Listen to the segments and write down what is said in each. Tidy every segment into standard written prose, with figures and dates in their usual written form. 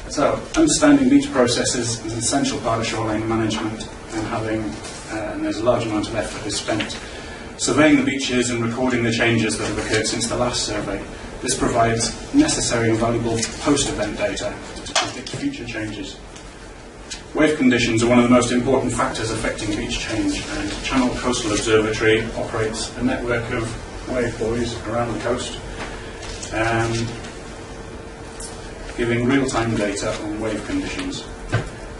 So, understanding beach processes is an essential part of shoreline management, and there's a large amount of effort is spent surveying the beaches and recording the changes that have occurred since the last survey. This provides necessary and valuable post-event data to predict future changes. Wave conditions are one of the most important factors affecting beach change, and Channel Coastal Observatory operates a network of wave buoys around the coast, giving real-time data on wave conditions.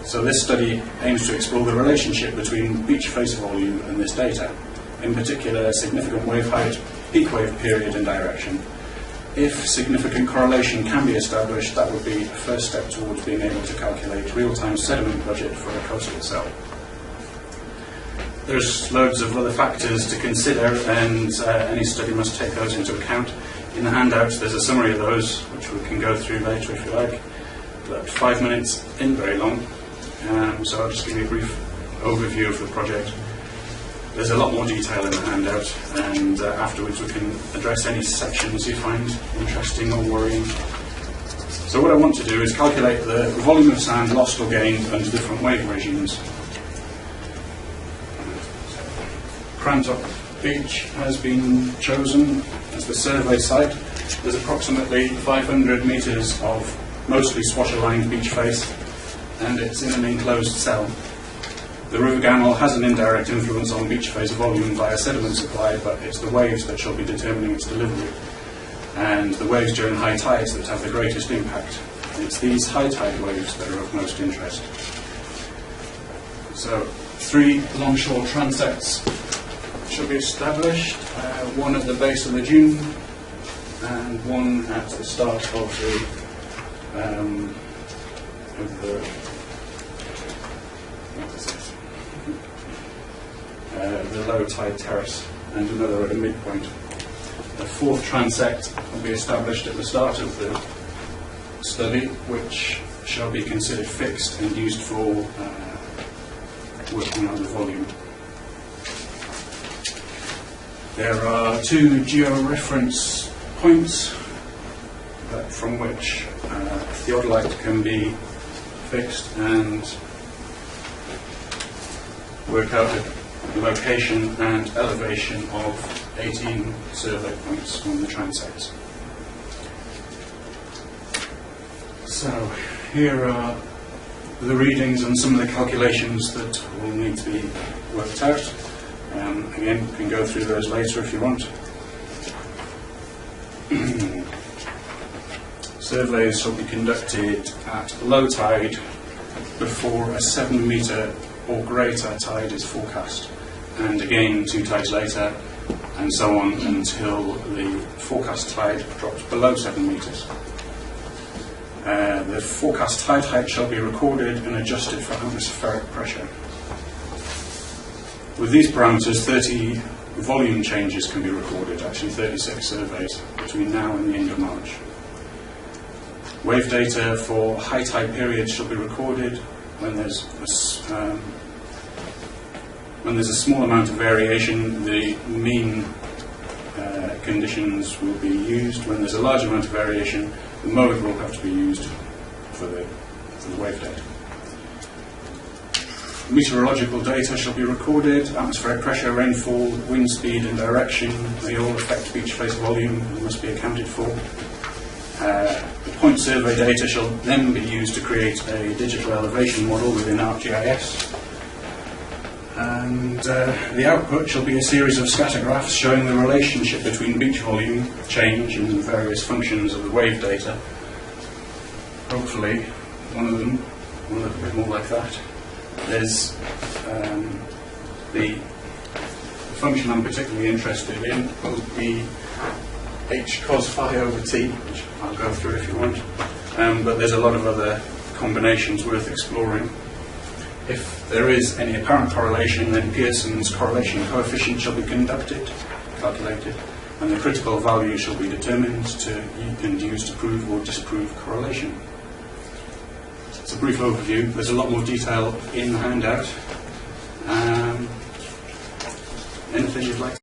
So this study aims to explore the relationship between beach face volume and this data, in particular significant wave height, peak wave period and direction. If significant correlation can be established, that would be a first step towards being able to calculate real-time sediment budget for the coast itself. There's loads of other factors to consider, and any study must take those into account. In the handouts there's a summary of those, which we can go through later if you like, but 5 minutes isn't very long, so I'll just give you a brief overview of the project. There's a lot more detail in the handout, and afterwards we can address any sections you find interesting or worrying. So what I want to do is calculate the volume of sand lost or gained under different wave regimes. Crantock Beach has been chosen as the survey site. There's approximately 500 metres of mostly swash-aligned beach face, and it's in an enclosed cell. The River Gannel has an indirect influence on beach face volume via sediment supply, but it's the waves that shall be determining its delivery, and the waves during high tides that have the greatest impact. It's these high tide waves that are of most interest. So, 3 longshore transects shall be established, one at the base of the dune and one at the start of the low tide terrace, and another at a midpoint. The 4th transect will be established at the start of the study, which shall be considered fixed and used for working on the volume. There are 2 georeference points from which theodolite can be fixed and work out the location and elevation of 18 survey points on the transects. So here are the readings and some of the calculations that will need to be worked out. Again, you can go through those later if you want. Surveys shall be conducted at low tide before a 7 metre or greater tide is forecast, and again 2 tides later, and so on until the forecast tide drops below 7 metres. The forecast tide height shall be recorded and adjusted for atmospheric pressure. With these parameters, 30 volume changes can be recorded, actually 36 surveys, between now and the end of March. Wave data for high tide periods shall be recorded when there's a small amount of variation. The mean conditions will be used. When there's a large amount of variation, the mode will have to be used for the wave data. Meteorological data shall be recorded. Atmospheric pressure, rainfall, wind speed and direction, they all affect beach face volume and must be accounted for. The point survey data shall then be used to create a digital elevation model within ArcGIS. And the output shall be a series of scatter graphs showing the relationship between beach volume change and various functions of the wave data. Hopefully, one of them will look a bit more like that. There's the function I'm particularly interested in will be h cos phi over t, which I'll go through if you want. But there's a lot of other combinations worth exploring. If there is any apparent correlation, then Pearson's correlation coefficient shall be calculated, and the critical value shall be determined and used to prove or disprove correlation. It's a brief overview. There's a lot more detail in the handout. Anything you'd like